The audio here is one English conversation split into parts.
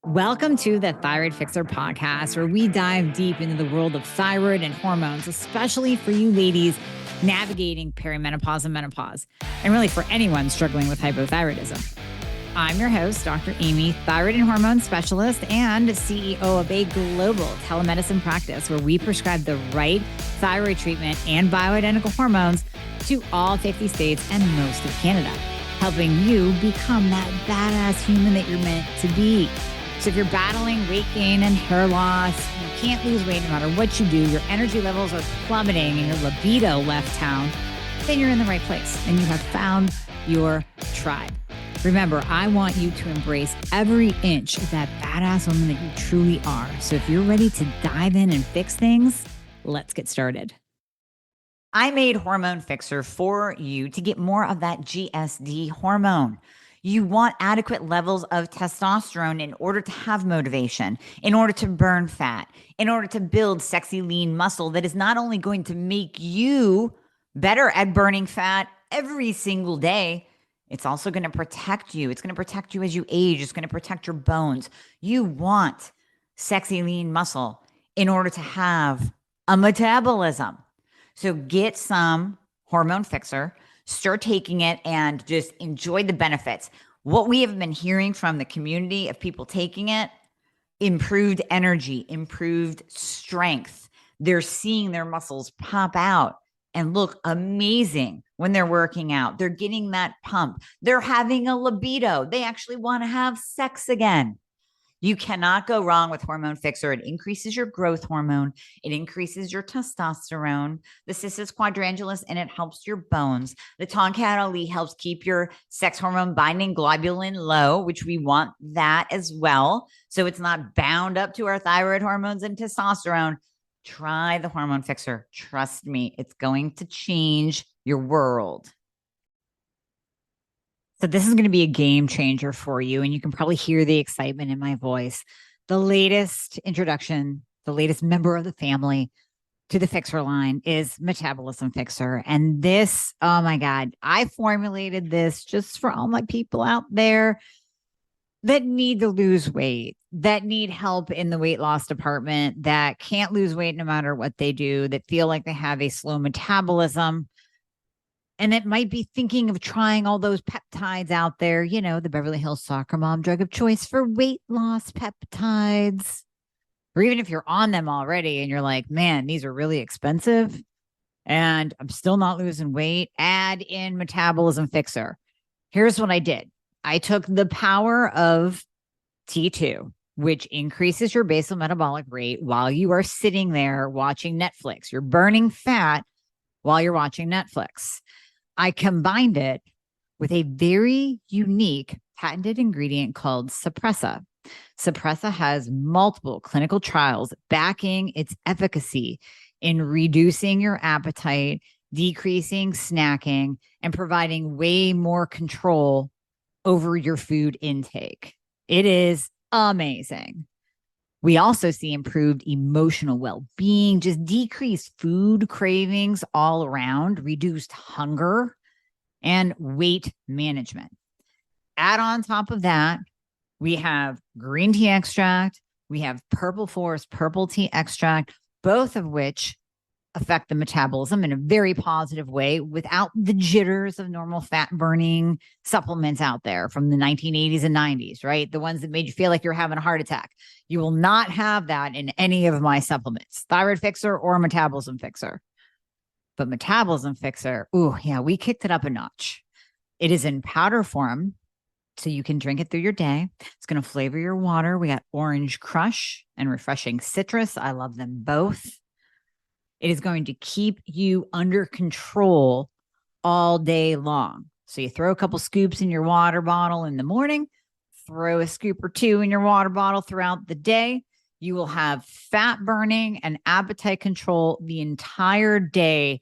Welcome to the Thyroid Fixer podcast, where we dive deep into the world of thyroid and hormones, especially for you ladies navigating perimenopause and menopause, and really for anyone struggling with hypothyroidism. I'm your host, Dr. Amy, thyroid and hormone specialist and CEO of a global telemedicine practice where we prescribe the right thyroid treatment and bioidentical hormones to all 50 states and most of Canada, helping you become that badass human that you're meant to be. So if you're battling weight gain and hair loss, you can't lose weight no matter what you do, your energy levels are plummeting and your libido left town, then you're in the right place and you have found your tribe. Remember, I want you to embrace every inch of that badass woman that you truly are. So if you're ready to dive in and fix things, let's get started. I made Hormone Fixer for you to get more of that GSD hormone. You want adequate levels of testosterone in order to have motivation, in order to burn fat, in order to build sexy, lean muscle that is not only going to make you better at burning fat every single day, it's also going to protect you. It's going to protect you as you age. It's going to protect your bones. You want sexy, lean muscle in order to have a metabolism. So get some Hormone Fixer. Start taking it and just enjoy the benefits. What we have been hearing from the community of people taking it, improved energy, improved strength. They're seeing their muscles pop out and look amazing when they're working out. They're getting that pump. They're having a libido. They actually want to have sex again. You cannot go wrong with Hormone Fixer. It increases your growth hormone. It increases your testosterone. The cis quadrangulus, and it helps your bones. The Tonkat Ali helps keep your sex hormone binding globulin low, which we want that as well. So it's not bound up to our thyroid hormones and testosterone. Try the Hormone Fixer. Trust me, it's going to change your world. So this is going to be a game changer for you, and you can probably hear the excitement in my voice. The latest introduction, the latest member of the family to the Fixer line is Metabolism Fixer. And this, oh my God, I formulated this just for all my people out there that need to lose weight, that need help in the weight loss department, that can't lose weight no matter what they do, that feel like they have a slow metabolism. And it might be thinking of trying all those peptides out there, you know, the Beverly Hills soccer mom drug of choice for weight loss peptides. Or even if you're on them already and you're like, man, these are really expensive and I'm still not losing weight, add in Metabolism Fixer. Here's what I did. I took the power of T2, which increases your basal metabolic rate while you are sitting there watching Netflix. You're burning fat while you're watching Netflix. I combined it with a very unique patented ingredient called Suppressa. Suppressa has multiple clinical trials backing its efficacy in reducing your appetite, decreasing snacking, and providing way more control over your food intake. It is amazing. We also see improved emotional well-being, just decreased food cravings all around, reduced hunger, and weight management. Add on top of that, we have green tea extract, we have purple forest purple tea extract, both of which affect the metabolism in a very positive way without the jitters of normal fat burning supplements out there from the 1980s and 90s, right? The ones that made you feel like you're having a heart attack. You will not have that in any of my supplements, Thyroid Fixer or Metabolism Fixer. But Metabolism Fixer, ooh, yeah, we kicked it up a notch. It is in powder form, so you can drink it through your day. It's going to flavor your water. We got orange crush and refreshing citrus. I love them both. It is going to keep you under control all day long. So you throw a couple scoops in your water bottle in the morning, throw a scoop or two in your water bottle throughout the day. You will have fat burning and appetite control the entire day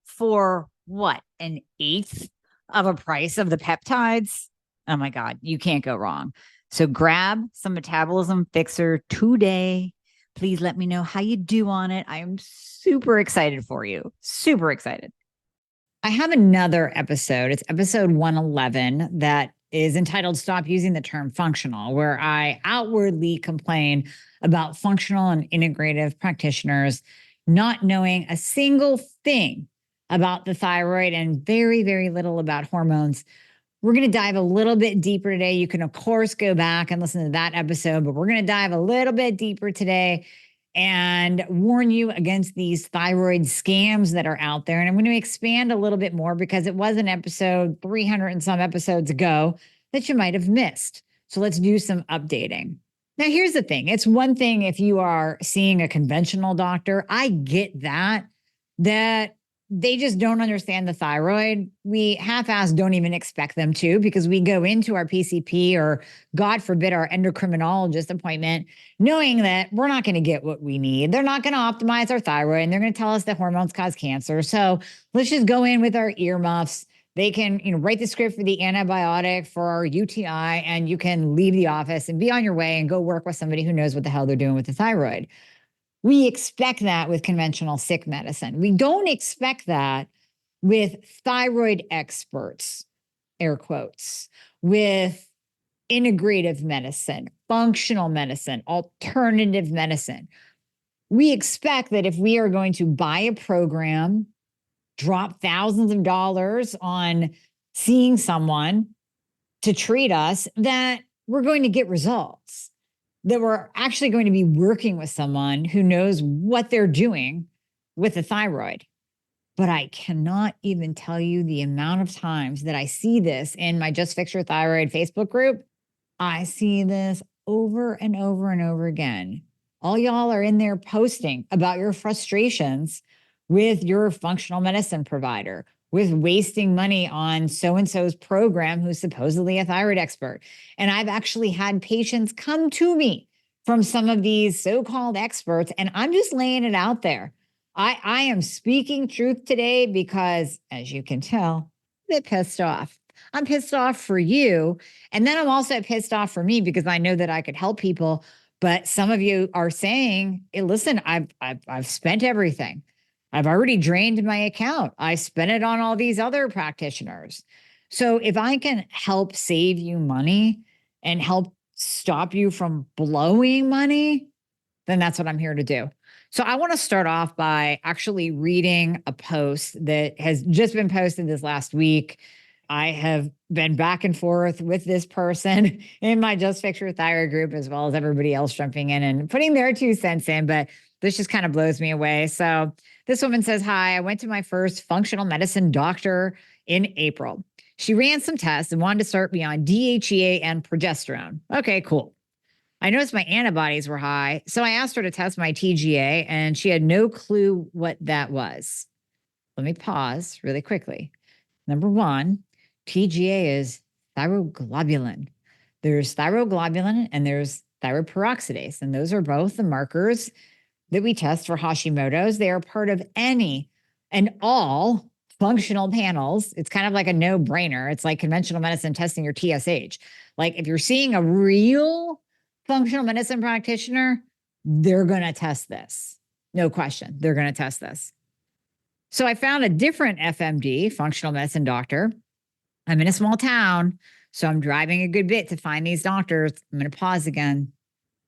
for what? An eighth of a price of the peptides? Oh my God, you can't go wrong. So grab some Metabolism Fixer today. Please let me know how you do on it. I am super excited for you. Super excited. I have another episode. It's episode 111 that is entitled Stop Using the Term Functional, where I outwardly complain about functional and integrative practitioners not knowing a single thing about the thyroid and very, very little about hormones. We're going to dive a little bit deeper today. You can, of course, go back and listen to that episode, but we're going to dive a little bit deeper today and warn you against these thyroid scams that are out there. And I'm going to expand a little bit more because it was an episode 300 and some episodes ago that you might have missed. So let's do some updating. Now, here's the thing. It's one thing if you are seeing a conventional doctor. I get that they just don't understand the thyroid. We half-assed don't even expect them to, because we go into our PCP or, God forbid, our endocrinologist appointment knowing that we're not going to get what we need. They're not going to optimize our thyroid, and they're going to tell us that hormones cause cancer. So let's just go in with our earmuffs. They can, write the script for the antibiotic for our UTI, and you can leave the office and be on your way and go work with somebody who knows what the hell they're doing with the thyroid. We expect that with conventional sick medicine. We don't expect that with thyroid experts, air quotes, with integrative medicine, functional medicine, alternative medicine. We expect that if we are going to buy a program, drop thousands of dollars on seeing someone to treat us, that we're going to get results, that we're actually going to be working with someone who knows what they're doing with the thyroid. But I cannot even tell you the amount of times that I see this in my Just Fix Your Thyroid Facebook group. I see this over and over and over again. All y'all are in there posting about your frustrations with your functional medicine provider, with wasting money on so-and-so's program who's supposedly a thyroid expert. And I've actually had patients come to me from some of these so-called experts, and I'm just laying it out there. I am speaking truth today because, as you can tell, I'm a bit pissed off. I'm pissed off for you. And then I'm also pissed off for me because I know that I could help people. But some of you are saying, hey, listen, I've spent everything. I've already drained my account. I spent it on all these other practitioners. So if I can help save you money and help stop you from blowing money, then that's what I'm here to do. So I want to start off by actually reading a post that has just been posted this last week. I have been back and forth with this person in my Just Fix Your Thyroid group, as well as everybody else jumping in and putting their 2 cents in, but this just kind of blows me away. So this woman says, hi, I went to my first functional medicine doctor in April. She ran some tests and wanted to start me on DHEA and progesterone. Okay, cool. I noticed my antibodies were high, so I asked her to test my TGA, and she had no clue what that was. Let me pause really quickly. Number one, TGA is thyroglobulin. There's thyroglobulin and there's thyroid peroxidase, and those are both the markers that we test for Hashimoto's. They are part of any and all functional panels. It's kind of like a no-brainer. It's like conventional medicine testing your TSH. Like if you're seeing a real functional medicine practitioner, they're going to test this. No question. They're going to test this. So I found a different FMD, functional medicine doctor. I'm in a small town, so I'm driving a good bit to find these doctors. I'm going to pause again.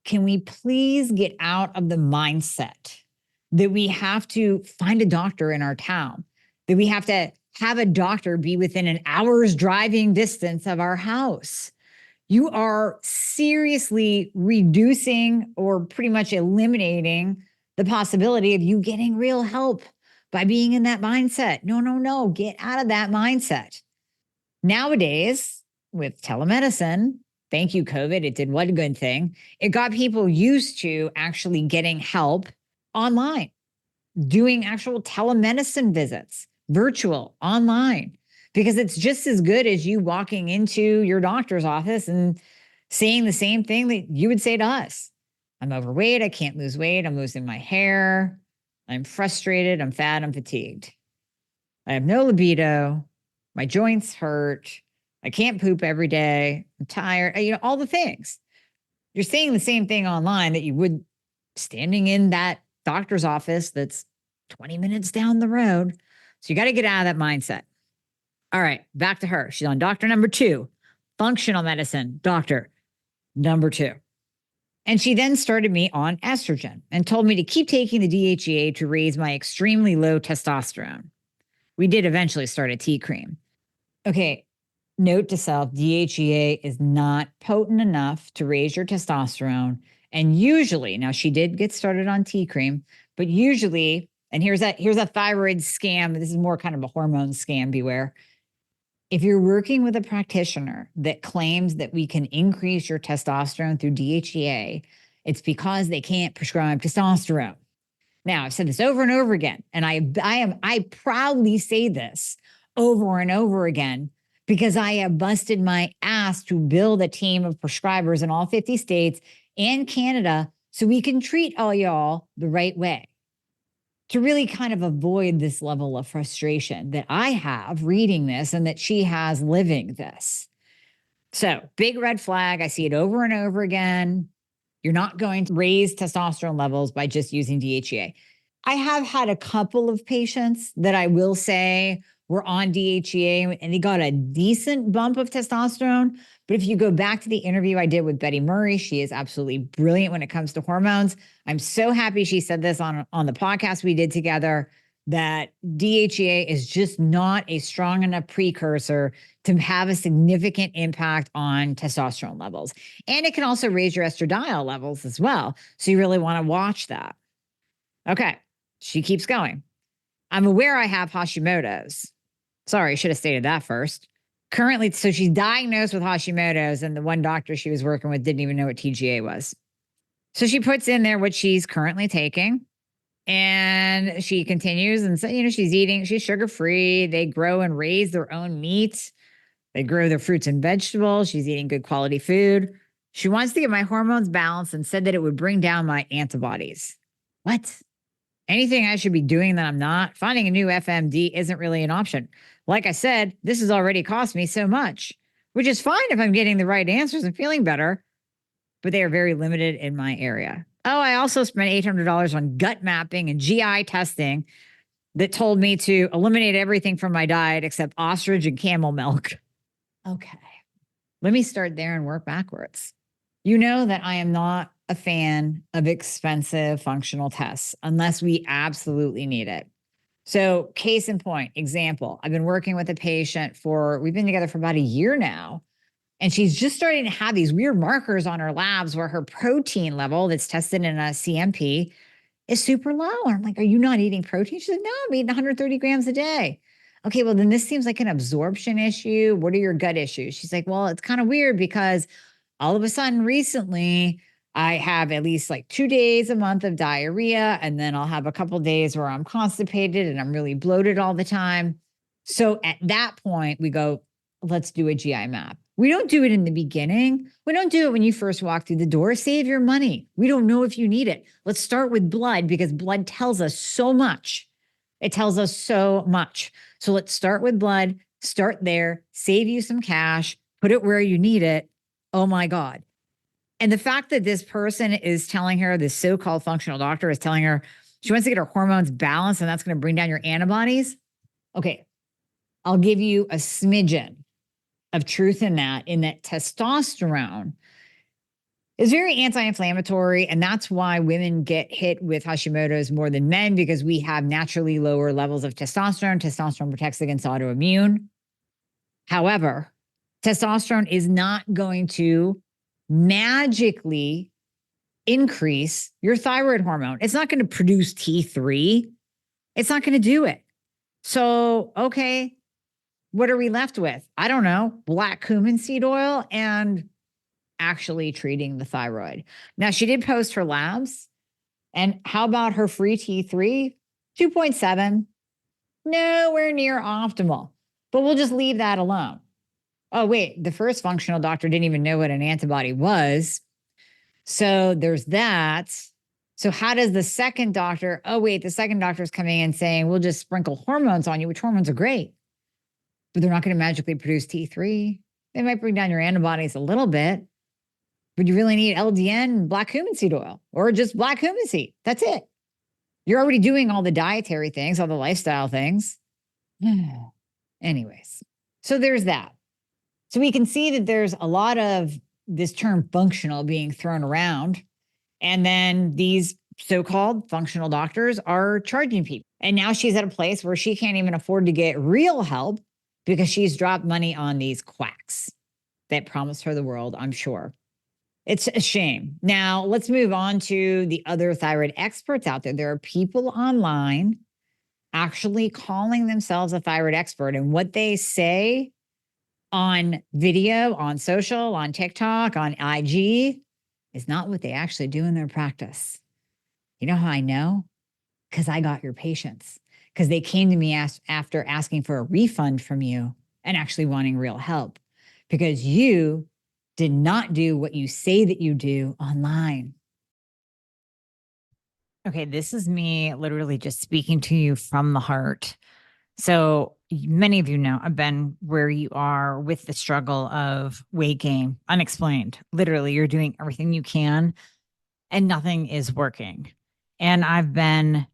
Can we please get out of the mindset that we have to find a doctor in our town, that we have to have a doctor be within an hour's driving distance of our house? You are seriously reducing or pretty much eliminating the possibility of you getting real help by being in that mindset. No. Get out of that mindset. Nowadays, with telemedicine, thank you, COVID, it did one good thing. It got people used to actually getting help online, doing actual telemedicine visits, virtual, online, because it's just as good as you walking into your doctor's office and saying the same thing that you would say to us. I'm overweight. I can't lose weight. I'm losing my hair. I'm frustrated. I'm fat. I'm fatigued. I have no libido. My joints hurt. I can't poop every day. I'm tired. All the things. You're saying the same thing online that you would standing in that doctor's office that's 20 minutes down the road. So you got to get out of that mindset. All right, back to her. She's on doctor number 2. functional medicine doctor, number 2. And she then started me on estrogen and told me to keep taking the DHEA to raise my extremely low testosterone. We did eventually start a T cream. Okay, note to self, DHEA is not potent enough to raise your testosterone. And usually, now she did get started on T cream, but usually, and here's a thyroid scam. This is more kind of a hormone scam, beware. If you're working with a practitioner that claims that we can increase your testosterone through DHEA, it's because they can't prescribe testosterone. Now, I've said this over and over again, and I proudly say this over and over again because I have busted my ass to build a team of prescribers in all 50 states and Canada so we can treat all y'all the right way, to really kind of avoid this level of frustration that I have reading this and that she has living this. So, big red flag. I see it over and over again. You're not going to raise testosterone levels by just using DHEA. I have had a couple of patients that I will say were on DHEA and they got a decent bump of testosterone. But if you go back to the interview I did with Betty Murray, she is absolutely brilliant when it comes to hormones. I'm so happy she said this on the podcast we did together, that DHEA is just not a strong enough precursor to have a significant impact on testosterone levels. And it can also raise your estradiol levels as well. So you really want to watch that. Okay, she keeps going. I'm aware I have Hashimoto's. Sorry, I should have stated that first. Currently, so she's diagnosed with Hashimoto's, and the one doctor she was working with didn't even know what TGA was. So she puts in there what she's currently taking, and she continues and so, she's sugar-free. They grow and raise their own meat. They grow their fruits and vegetables. She's eating good quality food. She wants to get my hormones balanced and said that it would bring down my antibodies. What? Anything I should be doing that I'm not? Finding a new FMD isn't really an option. Like I said, this has already cost me so much, which is fine if I'm getting the right answers and feeling better, but they are very limited in my area. Oh, I also spent $800 on gut mapping and GI testing that told me to eliminate everything from my diet except ostrich and camel milk. Okay, let me start there and work backwards. You know that I am not a fan of expensive functional tests unless we absolutely need it. So case in point, example, I've been working with a patient we've been together for about a year now, and she's just starting to have these weird markers on her labs where her protein level that's tested in a CMP is super low. And I'm like, are you not eating protein? She said, no, I'm eating 130 grams a day. Okay, well, then this seems like an absorption issue. What are your gut issues? She's like, well, it's kind of weird because all of a sudden recently I have at least like 2 days a month of diarrhea, and then I'll have a couple of days where I'm constipated and I'm really bloated all the time. So at that point, we go, let's do a GI map. We don't do it in the beginning. We don't do it when you first walk through the door. Save your money. We don't know if you need it. Let's start with blood because blood tells us so much. It tells us so much. So let's start with blood, start there, save you some cash, put it where you need it. Oh my God. And the fact that this person is telling her, this so-called functional doctor is telling her she wants to get her hormones balanced and that's going to bring down your antibodies. Okay, I'll give you a smidgen of truth in that testosterone is very anti-inflammatory. And that's why women get hit with Hashimoto's more than men, because we have naturally lower levels of testosterone. Testosterone protects against autoimmune. However, testosterone is not going to magically increase your thyroid hormone. It's not going to produce T3. It's not going to do it. So, okay, what are we left with? I don't know, black cumin seed oil and actually treating the thyroid. Now, she did post her labs. And how about her free T3? 2.7. Nowhere near optimal. But we'll just leave that alone. Oh, wait, the first functional doctor didn't even know what an antibody was. So there's that. So how does the second doctor, oh, wait, the second doctor is coming in saying, we'll just sprinkle hormones on you, which hormones are great, but they're not going to magically produce T3. They might bring down your antibodies a little bit, but you really need LDN and black cumin seed oil or just black cumin seed. That's it. You're already doing all the dietary things, all the lifestyle things. Anyways, so there's that. So we can see that there's a lot of this term functional being thrown around. And then these so-called functional doctors are charging people. And now she's at a place where she can't even afford to get real help because she's dropped money on these quacks that promise her the world, I'm sure. It's a shame. Now, let's move on to the other thyroid experts out there. There are people online actually calling themselves a thyroid expert, and what they say on video, on social, on TikTok, on IG is not what they actually do in their practice. You know how I know? Because I got your patients. Because they came to me after asking for a refund from you and actually wanting real help. Because you did not do what you say that you do online. Okay, this is me literally just speaking to you from the heart. So many of you know I've been where you are with the struggle of weight gain, unexplained. Literally, you're doing everything you can and nothing is working. And I've been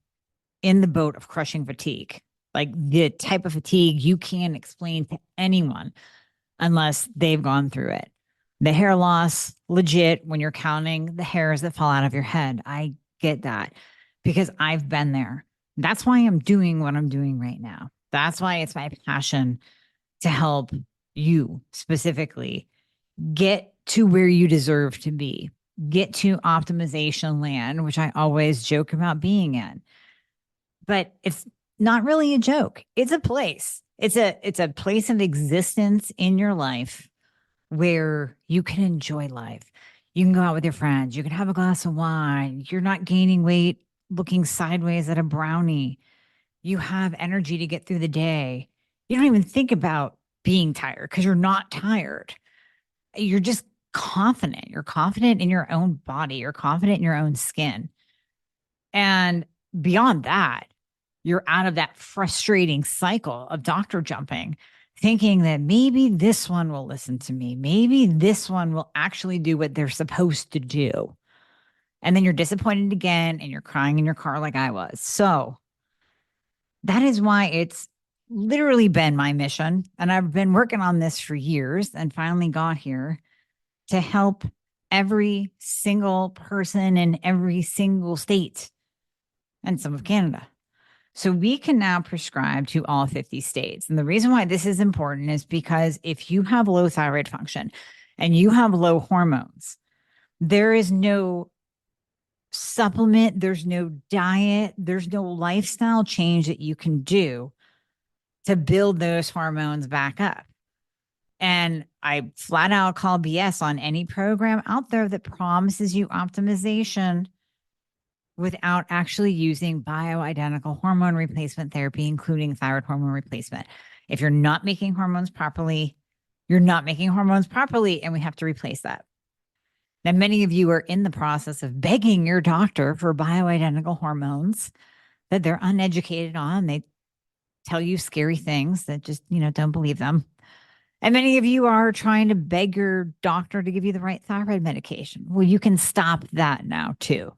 in the boat of crushing fatigue, like the type of fatigue you can't explain to anyone unless they've gone through it. The hair loss, legit, when you're counting the hairs that fall out of your head. I get that because I've been there. That's why I'm doing what I'm doing right now. That's why it's my passion to help you specifically get to where you deserve to be, get to optimization land, which I always joke about being in. But it's not really a joke. It's a place. It's a place of existence in your life where you can enjoy life. You can go out with your friends. You can have a glass of wine. You're not gaining weight looking sideways at a brownie. You have energy to get through the day. You don't even think about being tired because you're not tired. You're just confident. You're confident in your own body. You're confident in your own skin. And beyond that, you're out of that frustrating cycle of doctor jumping, thinking that maybe this one will listen to me. Maybe this one will actually do what they're supposed to do. And then you're disappointed again and you're crying in your car like I was. So that is why it's literally been my mission. And I've been working on this for years and finally got here to help every single person in every single state and some of Canada. So we can now prescribe to all 50 states. And the reason why this is important is because if you have low thyroid function and you have low hormones, there is no supplement, there's no diet, there's no lifestyle change that you can do to build those hormones back up. And I flat out call BS on any program out there that promises you optimization without actually using bioidentical hormone replacement therapy, including thyroid hormone replacement. If you're not making hormones properly, you're not making hormones properly, and we have to replace that. Now, many of you are in the process of begging your doctor for bioidentical hormones that they're uneducated on. They tell you scary things that just, don't believe them. And many of you are trying to beg your doctor to give you the right thyroid medication. Well, you can stop that now too,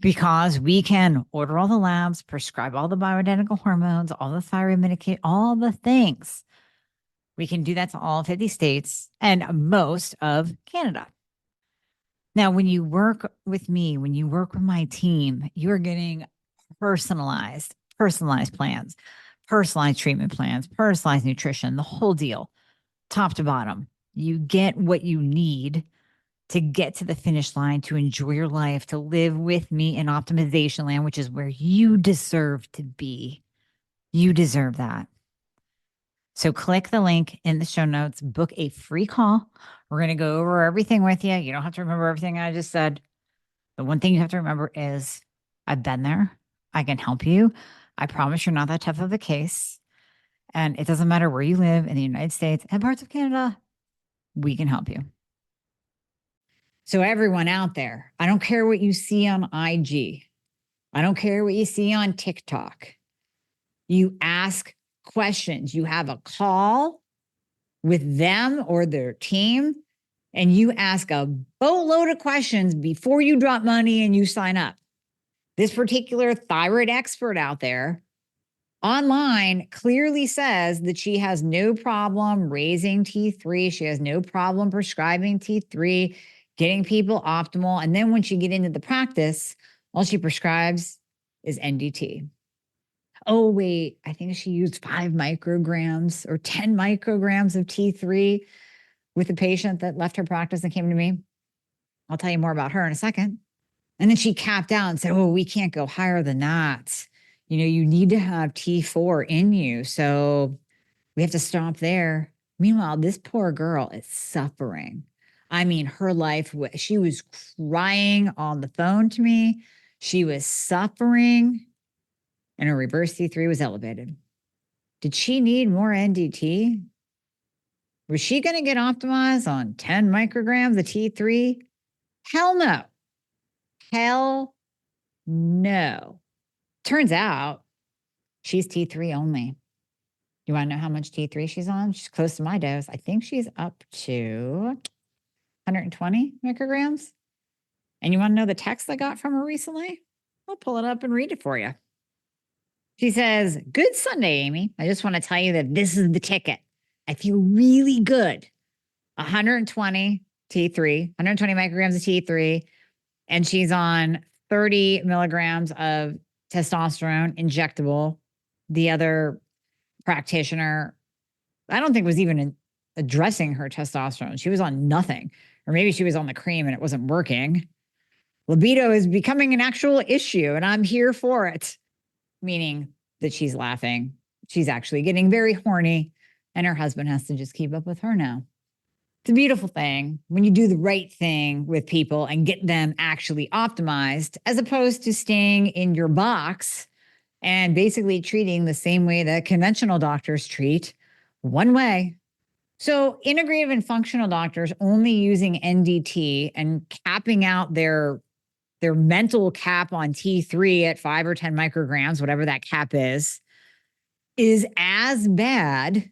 because we can order all the labs, prescribe all the bioidentical hormones, all the thyroid medication, all the things. We can do that to all 50 states and most of Canada. Now, when you work with me, when you work with my team, you're getting personalized plans, personalized treatment plans, personalized nutrition, the whole deal, top to bottom. You get what you need to get to the finish line, to enjoy your life, to live with me in optimization land, which is where you deserve to be. You deserve that. So click the link in the show notes, book a free call. We're going to go over everything with you. You don't have to remember everything I just said. The one thing you have to remember is I've been there. I can help you. I promise you're not that tough of a case. And it doesn't matter where you live in the United States and parts of Canada, we can help you. So everyone out there, I don't care what you see on IG. I don't care what you see on TikTok. You ask questions. You have a call with them or their team, and you ask a boatload of questions before you drop money and you sign up. This particular thyroid expert out there online clearly says that she has no problem raising T3. She has no problem prescribing T3, getting people optimal. And then when she get into the practice, all she prescribes is NDT. Oh, wait, I think she used 5 micrograms or 10 micrograms of T3 with a patient that left her practice and came to me. I'll tell you more about her in a second. And then she capped out and said, oh, we can't go higher than that. You need to have T4 in you. So we have to stop there. Meanwhile, this poor girl is suffering. I mean, her life, she was crying on the phone to me. She was suffering, and her reverse T3 was elevated. Did she need more NDT? Was she going to get optimized on 10 micrograms of T3? Hell no. Hell no. Turns out she's T3 only. You want to know how much T3 she's on? She's close to my dose. I think she's up to 120 micrograms. And you want to know the text I got from her recently? I'll pull it up and read it for you. She says, "Good Sunday, Amy. I just want to tell you that this is the ticket. I feel really good. 120 T3, 120 micrograms of T3, and she's on 30 milligrams of testosterone injectable. The other practitioner, I don't think was even addressing her testosterone. She was on nothing, or maybe she was on the cream and it wasn't working. Libido is becoming an actual issue, and I'm here for it." Meaning that she's laughing. She's actually getting very horny, and her husband has to just keep up with her now. It's a beautiful thing when you do the right thing with people and get them actually optimized, as opposed to staying in your box and basically treating the same way that conventional doctors treat, one way. So integrative and functional doctors only using NDT and capping out their mental cap on T3 at 5 or 10 micrograms, whatever that cap is as bad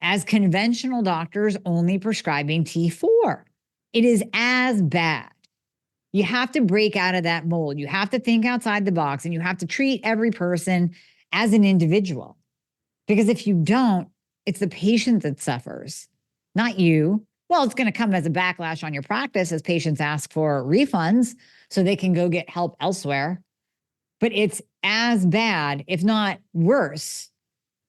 as conventional doctors only prescribing T4. It is as bad. You have to break out of that mold. You have to think outside the box, and you have to treat every person as an individual. Because if you don't, it's the patient that suffers, not you. Well, it's going to come as a backlash on your practice as patients ask for refunds so they can go get help elsewhere. But it's as bad, if not worse,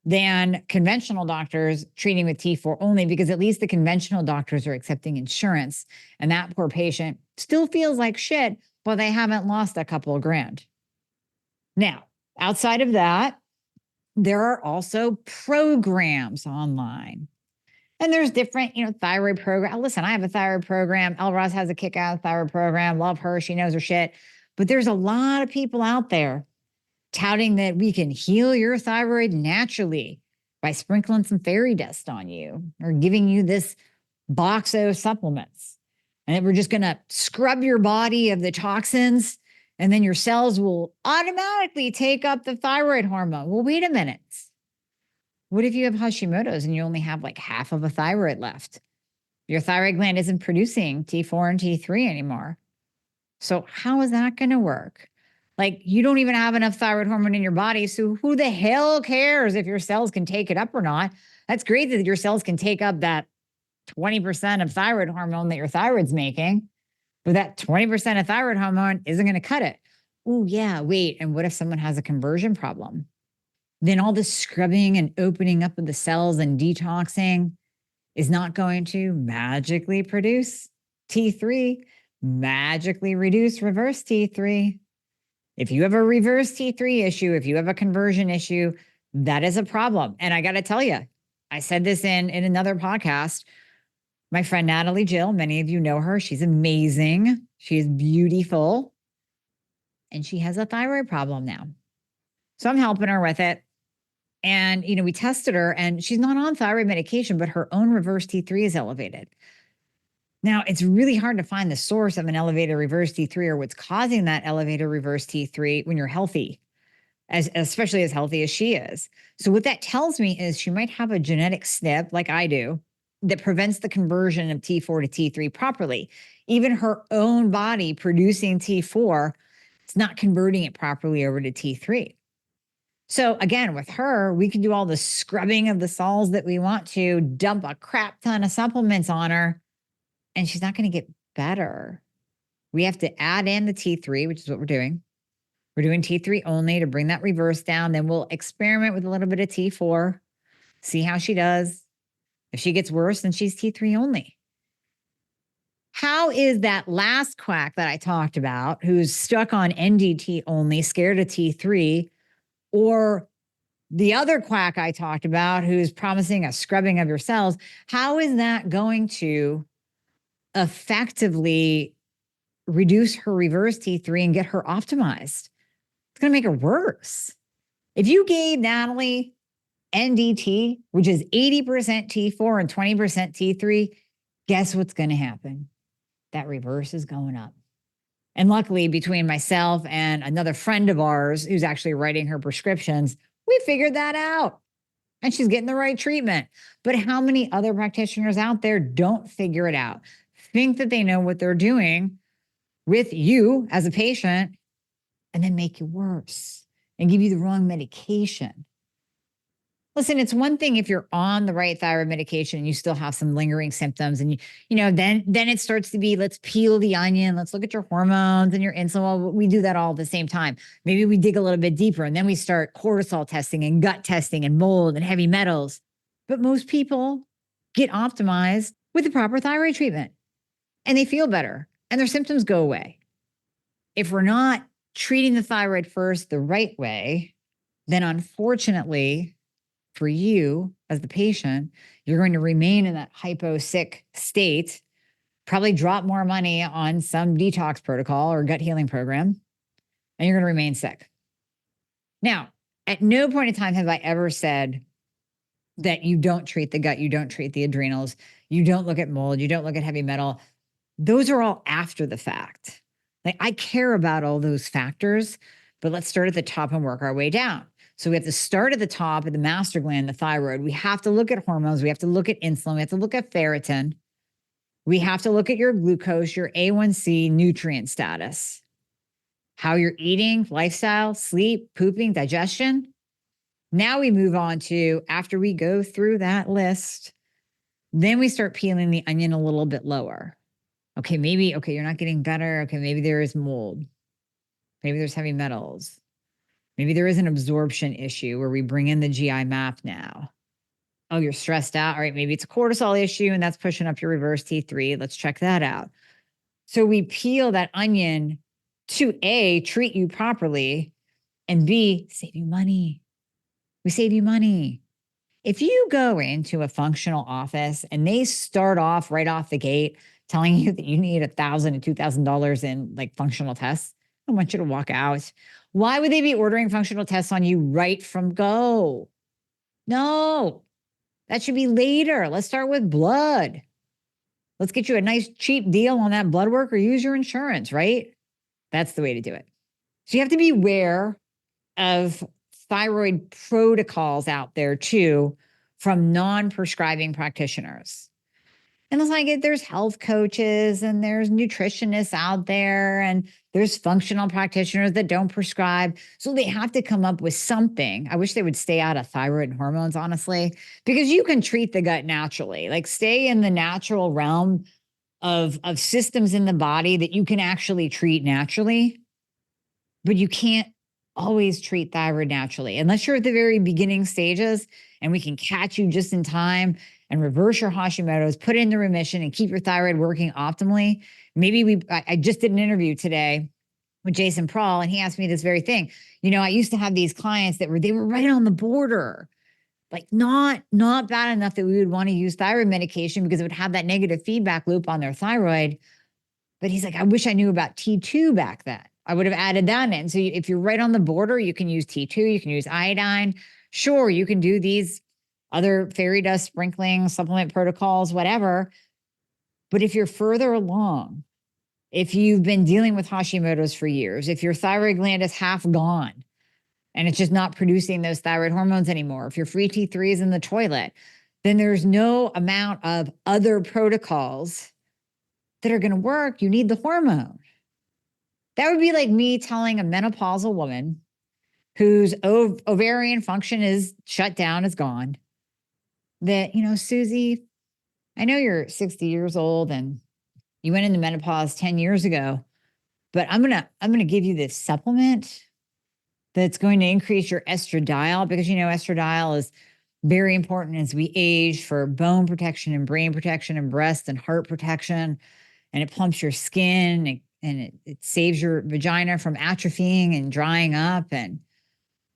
than conventional doctors treating with T4 only, because at least the conventional doctors are accepting insurance, and that poor patient still feels like shit, but they haven't lost a couple of grand. Now, outside of that, there are also programs online. And there's different, thyroid program. Listen, I have a thyroid program. El Ross has a kick out thyroid program. Love her. She knows her shit. But there's a lot of people out there touting that we can heal your thyroid naturally by sprinkling some fairy dust on you or giving you this box of supplements. And that we're just going to scrub your body of the toxins, and then your cells will automatically take up the thyroid hormone. Well, wait a minute. What if you have Hashimoto's and you only have like half of a thyroid left? Your thyroid gland isn't producing T4 and T3 anymore. So how is that going to work? Like, you don't even have enough thyroid hormone in your body. So who the hell cares if your cells can take it up or not? That's great that your cells can take up that 20% of thyroid hormone that your thyroid's making, but that 20% of thyroid hormone isn't going to cut it. Oh, yeah, wait. And what if someone has a conversion problem? Then all this scrubbing and opening up of the cells and detoxing is not going to magically produce T3, magically reduce reverse T3. If you have a reverse T3 issue, if you have a conversion issue, that is a problem. And I got to tell you, I said this in another podcast. My friend Natalie Jill, many of you know her. She's amazing. She is beautiful. And she has a thyroid problem now. So I'm helping her with it. And, we tested her, and she's not on thyroid medication, but her own reverse T3 is elevated. Now, it's really hard to find the source of an elevated reverse T3 or what's causing that elevated reverse T3 when you're healthy, especially as healthy as she is. So what that tells me is she might have a genetic SNP, like I do, that prevents the conversion of T4 to T3 properly. Even her own body producing T4, it's not converting it properly over to T3. So again, with her, we can do all the scrubbing of the cells that we want to, dump a crap ton of supplements on her, and she's not going to get better. We have to add in the T3, which is what we're doing. We're doing T3 only to bring that reverse down. Then we'll experiment with a little bit of T4, see how she does. If she gets worse, then she's T3 only. How is that last quack that I talked about, who's stuck on NDT only, scared of T3, or the other quack I talked about, who's promising a scrubbing of your cells, how is that going to effectively reduce her reverse T3 and get her optimized? It's going to make her worse. If you gave Natalie NDT, which is 80% T4 and 20% T3, guess what's going to happen? That reverse is going up. And luckily, between myself and another friend of ours who's actually writing her prescriptions, we figured that out. And she's getting the right treatment. But how many other practitioners out there don't figure it out? Think that they know what they're doing with you as a patient, and then make you worse and give you the wrong medication. Listen, it's one thing if you're on the right thyroid medication and you still have some lingering symptoms, and then it starts to be, let's peel the onion, let's look at your hormones and your insulin. Well, we do that all at the same time. Maybe we dig a little bit deeper, and then we start cortisol testing and gut testing and mold and heavy metals. But most people get optimized with the proper thyroid treatment, and they feel better and their symptoms go away. If we're not treating the thyroid first the right way, then unfortunately, for you as the patient, you're going to remain in that hypo-sick state, probably drop more money on some detox protocol or gut healing program, and you're going to remain sick. Now, at no point in time have I ever said that you don't treat the gut, you don't treat the adrenals, you don't look at mold, you don't look at heavy metal. Those are all after the fact. Like, I care about all those factors, but let's start at the top and work our way down. So we have to start at the top of the master gland, the thyroid. We have to look at hormones. We have to look at insulin. We have to look at ferritin. We have to look at your glucose, your A1C, nutrient status, how you're eating, lifestyle, sleep, pooping, digestion. Now we move on to, after we go through that list, then we start peeling the onion a little bit lower. Okay, you're not getting better. Okay, maybe there is mold. Maybe there's heavy metals. Maybe there is an absorption issue where we bring in the GI map now. Oh, you're stressed out. All right, maybe it's a cortisol issue and that's pushing up your reverse T3. Let's check that out. So we peel that onion to A, treat you properly, and B, save you money. We save you money. If you go into a functional office and they start off right off the gate telling you that you need $1,000 to $2,000 in like functional tests, I want you to walk out. Why would they be ordering functional tests on you right from go? No, that should be later. Let's start with blood. Let's get you a nice cheap deal on that blood work, or use your insurance, right? That's the way to do it. So you have to be aware of thyroid protocols out there too from non-prescribing practitioners. And it's like, there's health coaches and there's nutritionists out there and there's functional practitioners that don't prescribe. So they have to come up with something. I wish they would stay out of thyroid and hormones, honestly, because you can treat the gut naturally. Like, stay in the natural realm of systems in the body that you can actually treat naturally, but you can't always treat thyroid naturally unless you're at the very beginning stages and we can catch you just in time and reverse your Hashimoto's, put it into remission, and keep your thyroid working optimally. Maybe I just did an interview today with Jason Prawl, and he asked me this very thing. I used to have these clients that they were right on the border, like not bad enough that we would want to use thyroid medication because it would have that negative feedback loop on their thyroid. But he's like, I wish I knew about T2 back then. I would have added that in. So if you're right on the border, you can use T2, you can use iodine. Sure, you can do these other fairy dust sprinkling, supplement protocols, whatever. But if you're further along, if you've been dealing with Hashimoto's for years, if your thyroid gland is half gone and it's just not producing those thyroid hormones anymore, if your free T3 is in the toilet, then there's no amount of other protocols that are going to work. You need the hormone. That would be like me telling a menopausal woman whose ovarian function is shut down, is gone, that, Susie, I know you're 60 years old and you went into menopause 10 years ago, but I'm going to give you this supplement that's going to increase your estradiol, because estradiol is very important as we age for bone protection and brain protection and breast and heart protection. And it plumps your skin and it saves your vagina from atrophying and drying up, and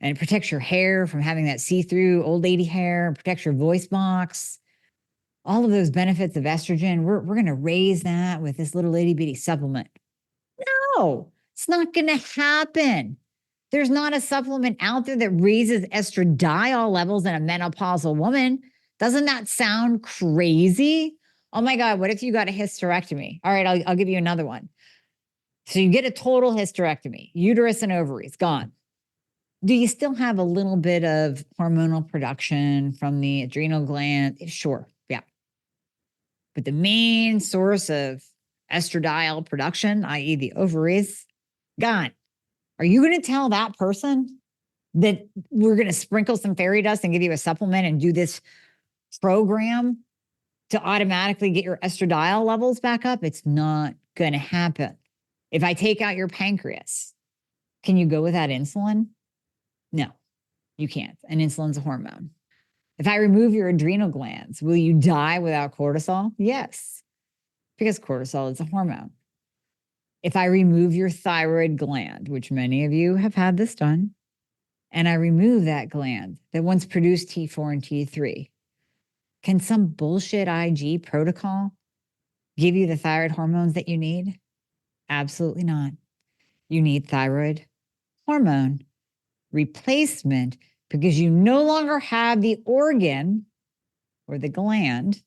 it protects your hair from having that see-through old lady hair, and protects your voice box. All of those benefits of estrogen, we're going to raise that with this little itty bitty supplement. No, it's not going to happen. There's not a supplement out there that raises estradiol levels in a menopausal woman. Doesn't that sound crazy? Oh my God, what if you got a hysterectomy? All right, I'll give you another one. So you get a total hysterectomy, uterus and ovaries gone. Do you still have a little bit of hormonal production from the adrenal gland? Sure, yeah. But the main source of estradiol production, i.e. the ovaries, gone. Are you going to tell that person that we're going to sprinkle some fairy dust and give you a supplement and do this program to automatically get your estradiol levels back up? It's not going to happen. If I take out your pancreas, can you go without insulin? No, you can't. And insulin's a hormone. If I remove your adrenal glands, will you die without cortisol? Yes, because cortisol is a hormone. If I remove your thyroid gland, which many of you have had this done, and I remove that gland that once produced T4 and T3, can some bullshit IG protocol give you the thyroid hormones that you need? Absolutely not. You need thyroid hormone replacement because you no longer have the organ or the gland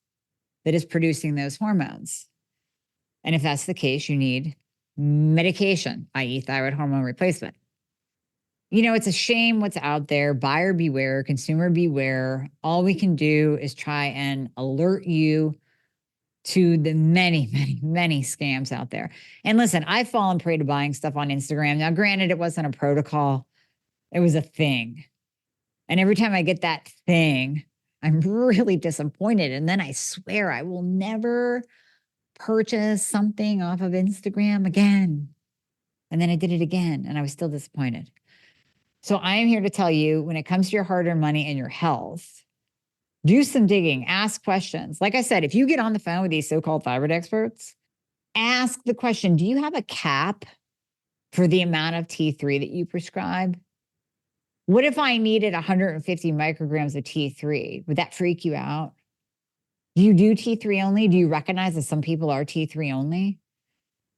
that is producing those hormones. And if that's the case, you need medication, i.e. thyroid hormone replacement. It's a shame what's out there. Buyer beware, consumer beware. All we can do is try and alert you to the many, many, many scams out there. And listen, I've fallen prey to buying stuff on Instagram. Now, granted, it wasn't a protocol. It was a thing. And every time I get that thing, I'm really disappointed. And then I swear I will never purchase something off of Instagram again. And then I did it again and I was still disappointed. So I am here to tell you, when it comes to your hard-earned money and your health, do some digging, ask questions. Like I said, if you get on the phone with these so-called thyroid experts, ask the question, do you have a cap for the amount of T3 that you prescribe? What if I needed 150 micrograms of T3? Would that freak you out? Do you do T3 only? Do you recognize that some people are T3 only?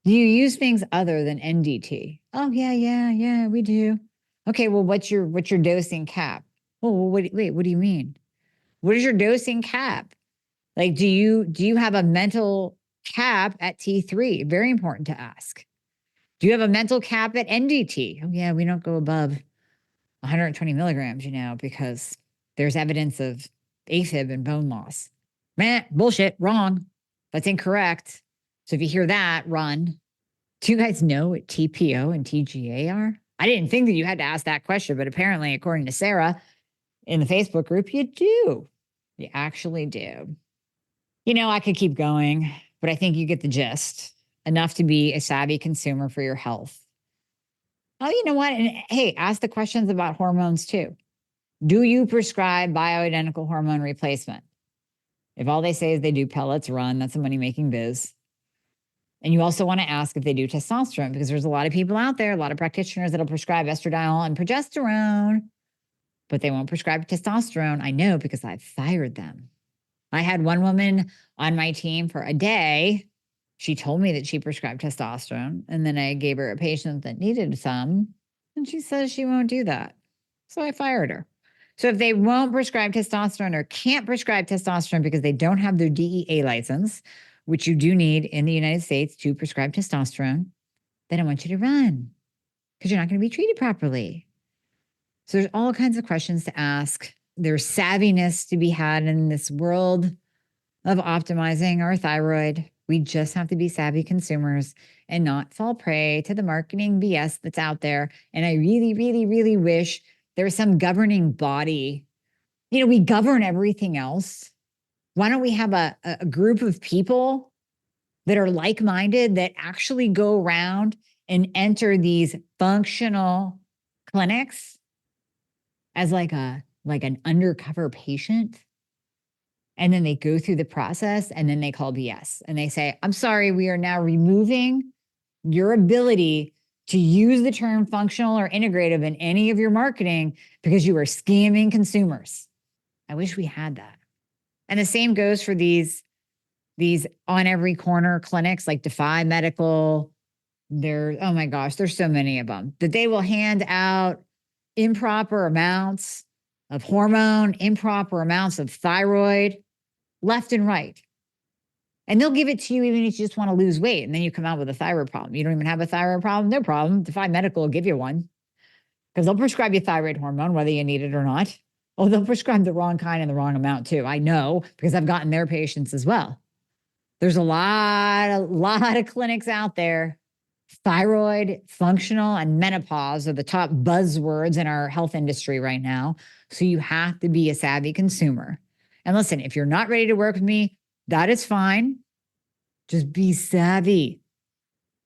Do you use things other than NDT? Oh, yeah, we do. Okay, well, what's your dosing cap? Oh, well, wait, what do you mean? What is your dosing cap? Like, do you have a mental cap at T3? Very important to ask. Do you have a mental cap at NDT? Oh, yeah, we don't go above 120 milligrams, because there's evidence of AFib and bone loss. Bullshit, wrong. That's incorrect. So if you hear that, run. Do you guys know what TPO and TGA are? I didn't think that you had to ask that question, but apparently, according to Sarah in the Facebook group, you do. You actually do. I could keep going, but I think you get the gist. Enough to be a savvy consumer for your health. Oh, you know what? And hey, ask the questions about hormones too. Do you prescribe bioidentical hormone replacement? If all they say is they do pellets, run. That's a money-making biz. And you also want to ask if they do testosterone, because there's a lot of people out there, a lot of practitioners that'll prescribe estradiol and progesterone, but they won't prescribe testosterone. I know because I've fired them. I had one woman on my team for a day. She told me that she prescribed testosterone, and then I gave her a patient that needed some, and she says she won't do that. So I fired her. So if they won't prescribe testosterone or can't prescribe testosterone because they don't have their DEA license, which you do need in the United States to prescribe testosterone, then I want you to run because you're not going to be treated properly. So there's all kinds of questions to ask. There's savviness to be had in this world of optimizing our thyroid. We just have to be savvy consumers and not fall prey to the marketing BS that's out there. And I really, really, really wish there was some governing body. We govern everything else. Why don't we have a group of people that are like-minded that actually go around and enter these functional clinics as like an undercover patient? And then they go through the process and then they call BS and they say, I'm sorry, we are now removing your ability to use the term functional or integrative in any of your marketing because you are scamming consumers. I wish we had that. And the same goes for these on every corner clinics like Defy Medical. Oh my gosh, there's so many of them that they will hand out improper amounts of hormone, improper amounts of thyroid, left and right. And they'll give it to you even if you just want to lose weight. And then you come out with a thyroid problem. You don't even have a thyroid problem? No problem. Defy Medical will give you one because they'll prescribe you thyroid hormone, whether you need it or not. Oh, they'll prescribe the wrong kind and the wrong amount too. I know because I've gotten their patients as well. There's a lot of clinics out there. Thyroid, functional, and menopause are the top buzzwords in our health industry right now. So you have to be a savvy consumer. And listen, if you're not ready to work with me, that is fine. Just be savvy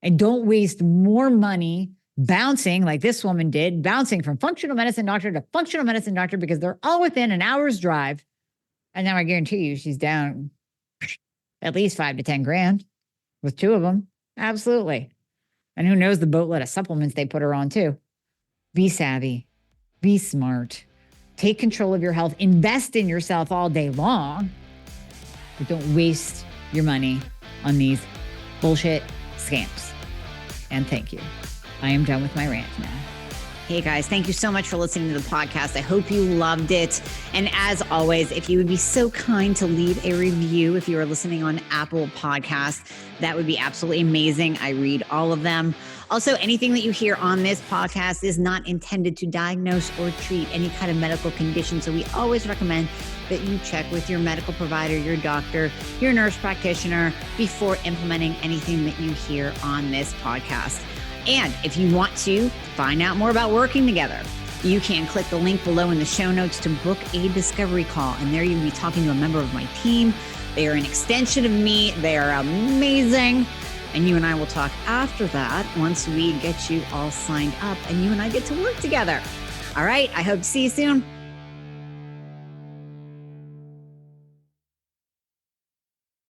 and don't waste more money bouncing like this woman did, bouncing from functional medicine doctor to functional medicine doctor because they're all within an hour's drive. And now I guarantee you she's down at least 5 to 10 grand with 2 of them. Absolutely. And who knows the boatload of supplements they put her on too. Be savvy, be smart, take control of your health, invest in yourself all day long, but don't waste your money on these bullshit scams. And thank you. I am done with my rant now. Hey guys, thank you so much for listening to the podcast. I hope you loved it. And as always, if you would be so kind to leave a review if you are listening on Apple Podcasts, that would be absolutely amazing. I read all of them. Also, anything that you hear on this podcast is not intended to diagnose or treat any kind of medical condition. So we always recommend that you check with your medical provider, your doctor, your nurse practitioner before implementing anything that you hear on this podcast. And if you want to find out more about working together, you can click the link below in the show notes to book a discovery call. And there you'll be talking to a member of my team. They are an extension of me. They are amazing. And you and I will talk after that once we get you all signed up and you and I get to work together. All right. I hope to see you soon.